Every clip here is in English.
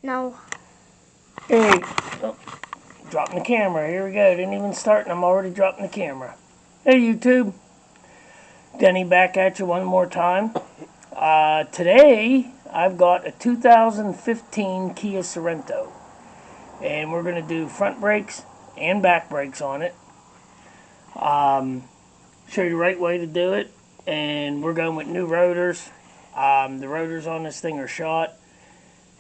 No. Hey, oh, dropping the camera. Here we go. Didn't even start and I'm already dropping the camera. Hey YouTube. Denny back at you one more time. Today I've got a 2015 Kia Sorento. And we're going to do front brakes and back brakes on it. Show you the right way to do it. And we're going with new rotors. The rotors on this thing are shot.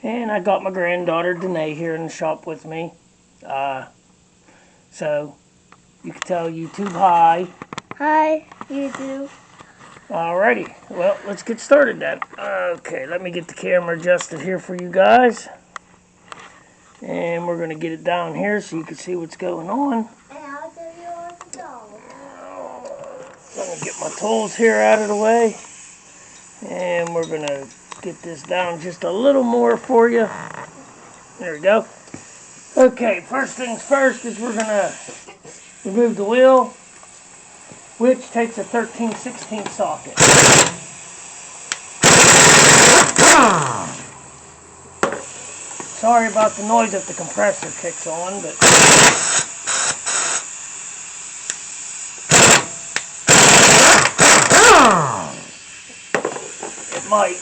And I got my granddaughter Danae here in the shop with me. So you can tell YouTube hi. Hi, YouTube. Alrighty, well, let's get started then. Okay, let me get the camera adjusted here for you guys. And we're going to get it down here so you can see what's going on. And I'll tell you what to do. Let me get my tools here out of the way. And we're going to get this down just a little more for you. There we go. Okay, first things first is we're going to remove the wheel, which takes a 13/16 socket. Sorry about the noise if the compressor kicks on, but it might.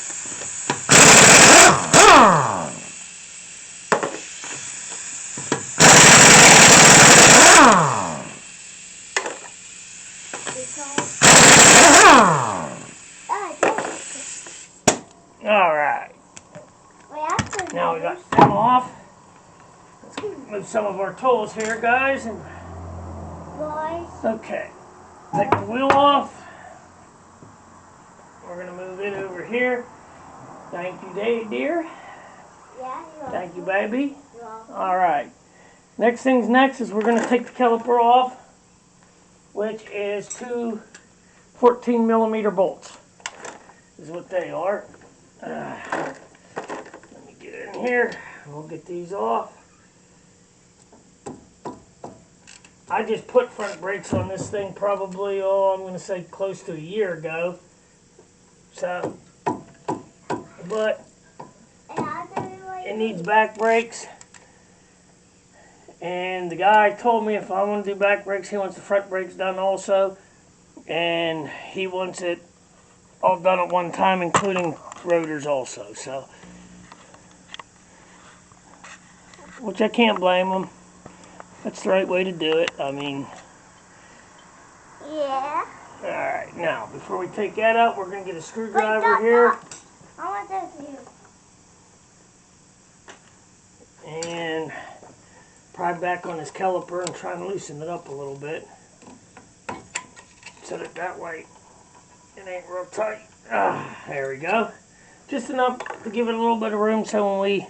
Alright. Now we got them off. Let's move some of our tools here, guys. Okay. Take the wheel off. We're going to move it over here. Thank you, dear. Yeah, Thank you, baby. Alright. Next things next is we're going to take the caliper off, which is two 14mm bolts. Is what they are. Let me get in here. We'll get these off. I just put front brakes on this thing probably, I'm going to say close to a year ago. So, but it needs back brakes. And the guy told me if I want to do back brakes, he wants the front brakes done also. And he wants it all done at one time, including rotors also. So, which I can't blame him. That's the right way to do it. I mean, yeah. Alright, now before we take that out, we're going to get a screwdriver here. I want that for you. And pry back on this caliper and try and loosen it up a little bit. Set it that way. It ain't real tight. There we go. Just enough to give it a little bit of room so when we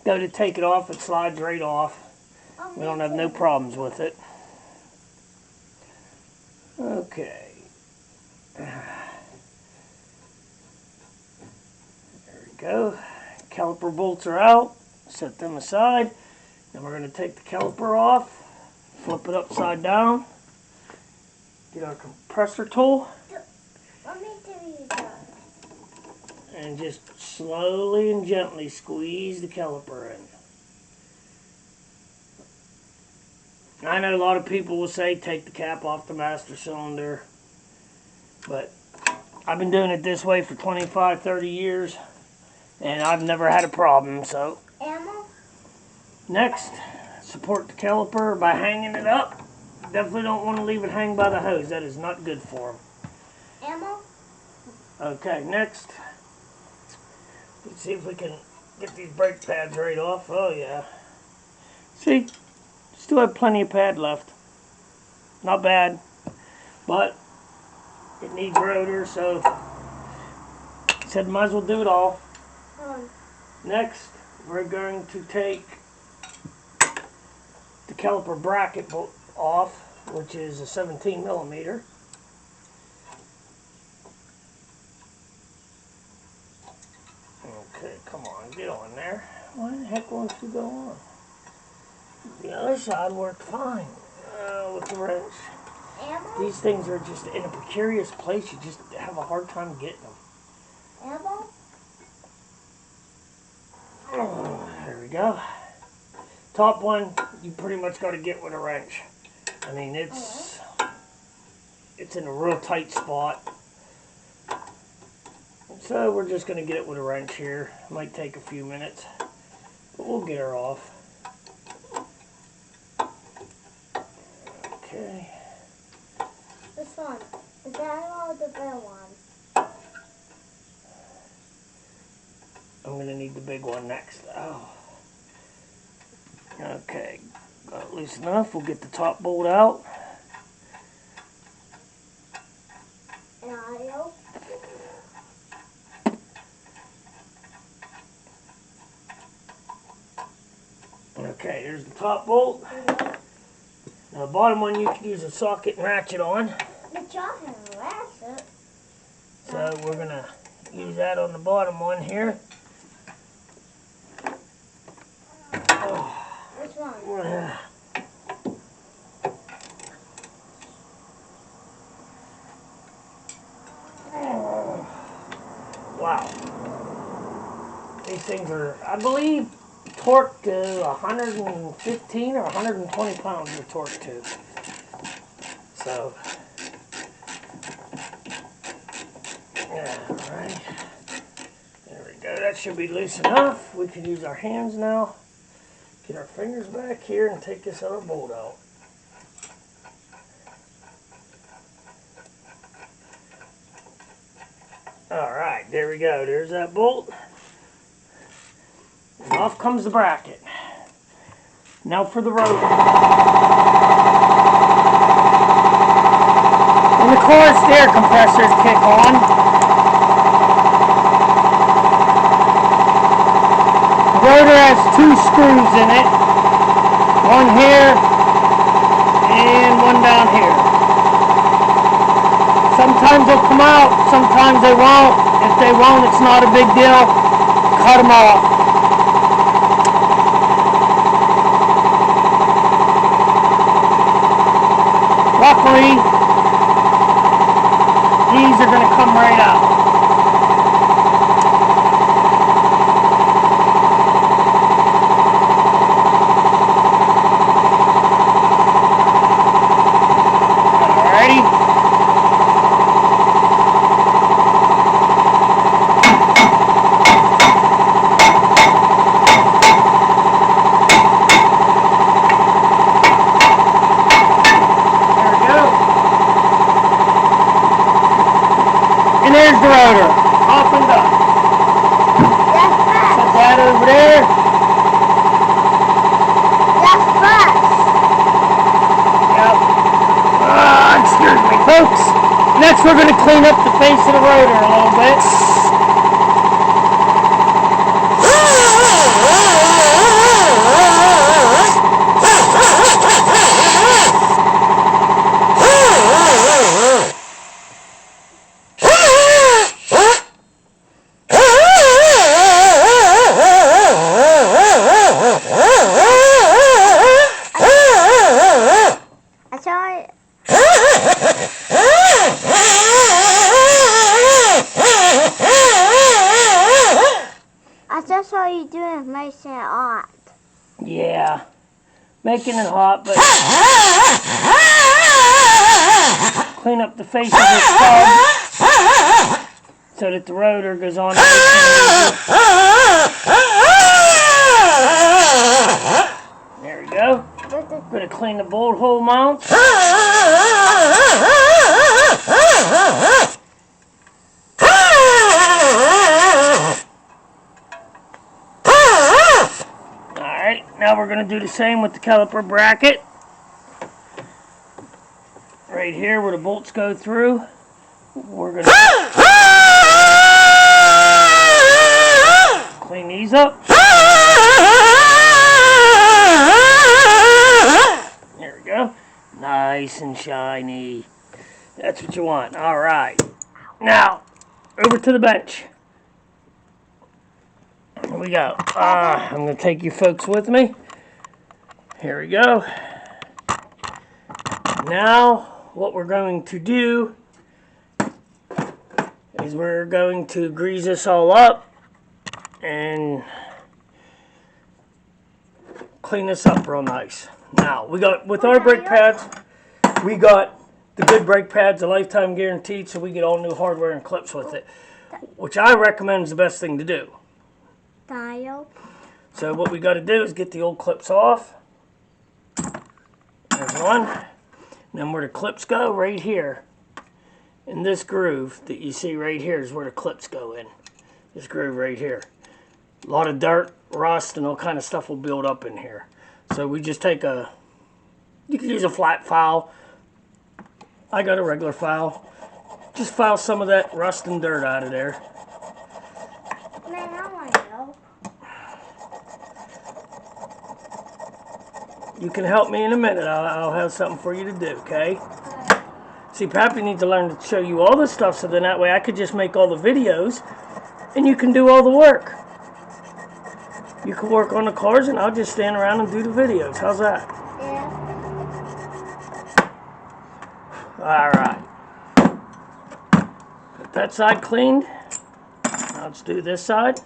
go to take it off, it slides right off. We don't have no problems with it. Okay. There we go. Caliper bolts are out. Set them aside. Then we're going to take the caliper off. Flip it upside down. Get our compressor tool. Let me do you that. And just slowly and gently squeeze the caliper in. I know a lot of people will say take the cap off the master cylinder, but I've been doing it this way for 25, 30 years, and I've never had a problem. So, next, support the caliper by hanging it up. Definitely don't want to leave it hang by the hose. That is not good for them. Okay, next, let's see if we can get these brake pads right off. Oh yeah. See? Still have plenty of pad left. Not bad. But it needs rotor, so said might as well do it all. Next, we're going to take the caliper bracket off, which is a 17mm. Okay, come on, get on there. Why the heck won't you go on? The other side worked fine with the wrench. These things are just in a precarious place. You just have a hard time getting them. Oh, there we go. Top one, you pretty much got to get with a wrench. I mean, it's in a real tight spot. So we're just going to get it with a wrench here. Might take a few minutes, but we'll get her off. Okay. This one. Is that all the big one? I'm going to need the big one next. Oh. Okay. Got it loose enough. We'll get the top bolt out. And audio. Okay, there's the top bolt. Now the bottom one you can use a socket and ratchet on. But y'all can ratchet. So we're going to use that on the bottom one here. Which one? Wow. These things are, I believe, torqued to 115 or 120 pounds they're torqued to. So, yeah, right. There we go. That should be loose enough. We can use our hands now. Get our fingers back here and take this other bolt out. Alright, there we go. There's that bolt. And off comes the bracket. Now for the rotor. When the course air compressors kick on, the rotor has two screws in it. One here and one down here. Sometimes they'll come out, sometimes they won't. If they won't, it's not a big deal. Cut them off. Luckily, these are going to come right out. Alrighty. And there's the rotor, off and done. Set that over there. That's first. Yep. Excuse me, folks. Next, we're going to clean up the face of the rotor a little bit. I saw it. I just saw you doing making it hot. Yeah, making it hot, but clean up the face of the tub so that the rotor goes on. There we go. Going to clean the bolt hole mounts. Alright, now we're going to do the same with the caliper bracket. Right here where the bolts go through. We're going to clean these up. There we go. Nice and shiny. That's what you want. Alright. Now, over to the bench. Here we go. I'm going to take you folks with me. Here we go. Now, what we're going to do is we're going to grease this all up and clean this up real nice. Now, we got, with our brake pads, we got the good brake pads, a lifetime guaranteed, so we get all new hardware and clips with it, which I recommend is the best thing to do. Dial. So what we got to do is get the old clips off. There's one. And then where the clips go, right here, in this groove that you see right here is where the clips go in. This groove right here. A lot of dirt, rust, and all kind of stuff will build up in here. So we just take a, you can use a flat file. I got a regular file. Just file some of that rust and dirt out of there. Man, I want to go. You can help me in a minute. I'll have something for you to do, okay? See, Pappy needs to learn to show you all this stuff so then that way I could just make all the videos and you can do all the work. You can work on the cars and I'll just stand around and do the videos. How's that? Yeah. Alright. Got that side cleaned. Now let's do this side.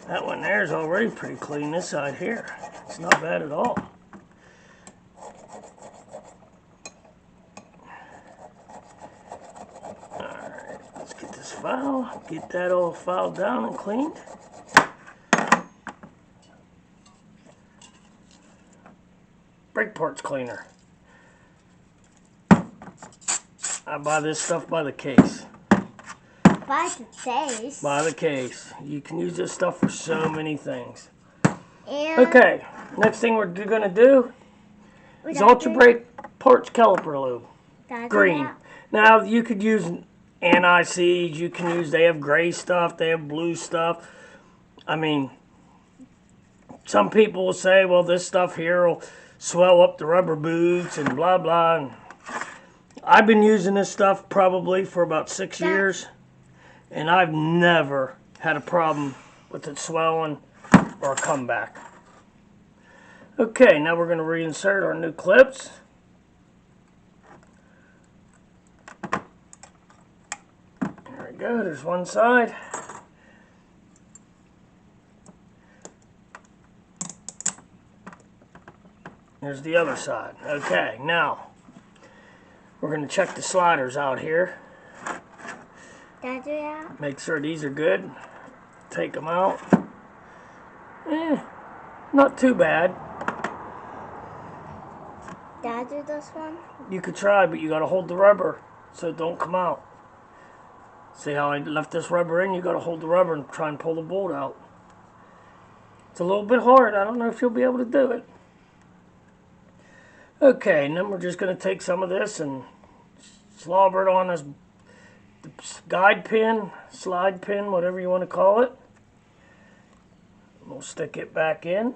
That one there is already pretty clean. This side here, it's not bad at all. Alright, let's get this file, get that all filed down and cleaned. Brake parts cleaner. I buy this stuff by the case. By the case. By the case. You can use this stuff for so many things. And Okay, next thing we're going to do is Ultra Brake Parts Caliper Lube. Green. Now, you could use anti-seize. You can use, they have gray stuff. They have blue stuff. I mean, some people will say, well, this stuff here will swell up the rubber boots and blah, blah. And I've been using this stuff probably for about 6 years. And I've never had a problem with it swelling or a comeback. Okay, now we're going to reinsert our new clips. There we go, there's one side. There's the other side. Okay, now we're going to check the sliders out here. Make sure these are good. Take them out. Not too bad. Did I do this one? You could try, but you got to hold the rubber so it don't come out. See how I left this rubber in? You got to hold the rubber and try and pull the bolt out. It's a little bit hard. I don't know if you'll be able to do it. Okay, and then we're just going to take some of this and slobber it on this guide pin, slide pin, whatever you want to call it. We'll stick it back in.